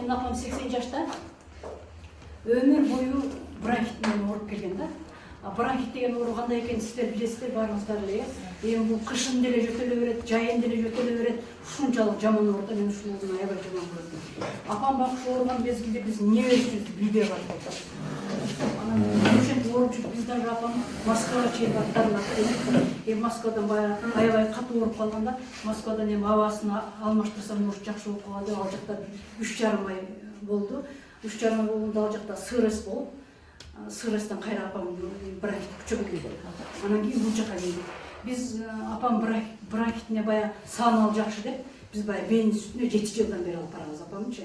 Менин апам 80 жашта. Өмүр бою бронхит менен ооруп келген да. Бронхит деген оору кандай экенин сиздер билесиздер, баарыңыздар эле. Эми бул кышын деле жөтөлө берет, жайын деле жөтөлө берет. Ушунчалык жаман ооруп да, мен ушуну аябай жаман көрдүм. Апам бакшы ооруган мезгилде биз эмне беришибизди билбей калдык. Анан ошентип ооруп жүрүп биз дагы апам Москвага чейин баттарлап, эми Москвадан баягы аябай катуу ооруп калганда, Москвадан эми абасын алмаштырсам может жакшы болуп калат деп, ал жакта 3,5 ай болду. 3,5 ай болгондо ал жакта СРС болуп, СРСтен кайра апам бронхит күчөп келди. Анан кийин бул жака келдик. Биз апам бронхитине баягы саамал жакшы деп, биз баягы бенин үстүнө 7 жылдан бери алып барабыз апамчы.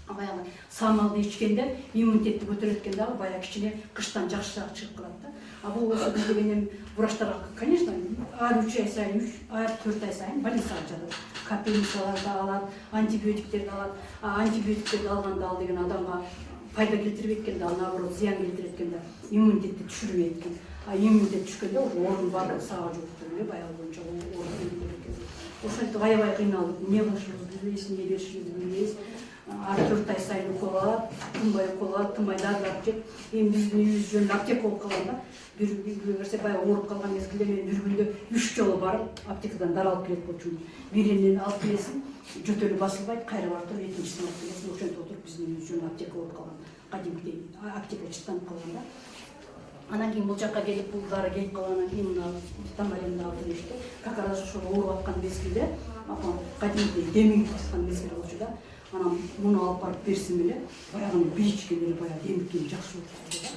Баягы саамалды ичкенде иммунитетти көтөрөт экен дагы, баягы кичине кыштан жакшыраак чыгып калат да. Бул болсо биз деген врачтарга, конечно, ар 3 ай сайын, ар 4 ай сайын больницага жатат. Капельницаларды алат, антибиотиктерди алат. Антибиотиктерди алганда ал деген адамга пайда келтирбейт экен да, наоборот зыян келтирет экен да, иммунитетти түшүрбөйт экен. Иммунитет түшкөндө оорунун баардыгы сага жугуп эле баягы боюнча ооруп келет экен. Ошентип аябай кыйналдык. Эмне кылышыбызды билбейбиз, эмне беришибизди билбейбиз. Ар 4 ай сайын укол алат, тынбай укол алат, тынбай дарылап жеп. Эми биздин үйүбүз жөн аптека болуп калганда, бир берсе баягы ооруп калган мезгилде мен бир күндө 3 жолу барып аптекадан дары алып келет болчумун. Биринен алып келесиң, жөтөлү басылбайт, кайра барып туруп экинчисин алып келесиң. Ошентип отуруп биздин үйүбүз жөн аптека болуп калган. Кадимкидей аптека чыктанып калганда. Анан кийин бул жакка келип, бул дары келип калгандан кийин мына Тамаринди алып келишти. Как раз ошо ооруп аткан мезгилде, апам кадимкидей демигип аткан мезгил болчу да. Анан муну алып барып берсин эле, баягы бир ичкен эле баягы демиккен жакшы болуп калды.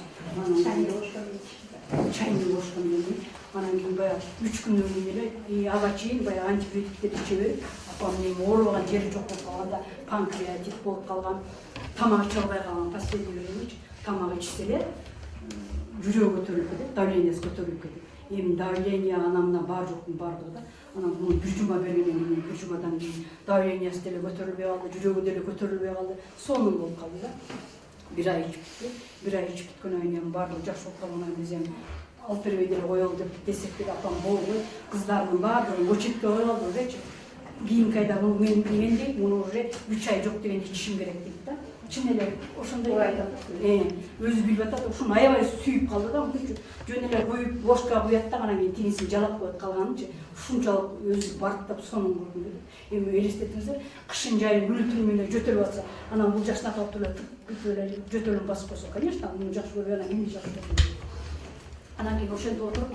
Анан чайны бошкон менен, анан кийин баягы 3 күндөн кийин эле ага чейин баягы антибиотиктерди иче берип, апамдын оорубаган жери жок болуп калганда, панкреатит болуп калган, тамак иче албай калган, последний времячи тамак ичсе эле жүрөгү көтөрүлүп кетет, давлениеси көтөрүлүп кетет. Эми давление анамна бар жоктун бардыгы да. Анан муну 1 жума бергенден кийин 1 жумадан кийин давлениеси деле көтөрүлбөй калды, жүрөгү деле көтөрүлбөй калды. Сонун болуп калды да. 1 ай ичип бүтүп, 1 ай ичип бүткөндөн кийин эми бардыгы жакшы болуп калгандан биз эми алып бербей деле коелу деп десек деле апам болбой, кыздарынын баардыгын очередке коюлду ужечи. Кийинки айда мен дейт, муну уже 3 ай жок дегенде ичишим керек дейт да. Чын эле ошондой айтат. Өзү билип атат, ушуну аябай сүйүп калды да, жөн эле коюп бошка куят да, анан кийин тигинсин жалап коет калганынчы. Ушунчалык өзү барктап сонун көрдүм деп. Эми элестетиңиздер, кышын жайын күнү түнү менен жөтөлүп атса, анан бул жашына калып эле жөтөлүн басып койсо, конечно, муну жакшы көрбөй анан кимди жакшы көрөт. Анан кийин ошентип отуруп,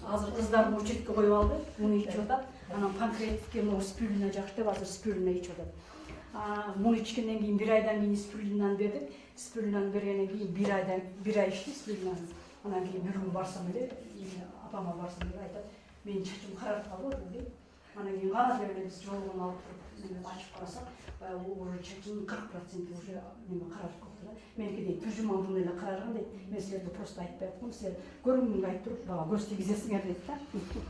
азыр кыздарын очередке коюп алды, муну ичип атат. Анан панкреатитке могу спирулина жакшы деп, азыр спирулина ичип атат. Муну ичкенден кийин 1 айдан кийин спирулинаны бердик. Спирулинаны бергенден кийин 1 ай ичти спирулинаны. Анан кийин бир күн барсам эле, апама барсам эле айтат, менин чачым карарып калды дейт. Анан кийин кана деле биз жолугун алып туруп ачып карасак, баягы уже чачымдын 40% уже карарып калды да. Меники дейт, 1 жума мурун эле карарган дейт. Мен силерге просто айтпай аткам, силер көргөнгө айтып туруп, бага көз тийгизесиңер дейт да.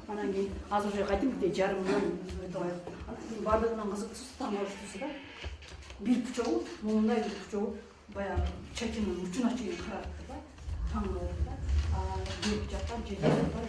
Анан кийин азыр уже кадимкидей жарымдан өтөй. Анан кийин бардыгынан кызыктуусу таң калыштуусу да. Бир пучогу, мындай бир пучогу баягы чачымдын учуна чейин карарыпты да. Таң калды да. Бир жактан жер бар,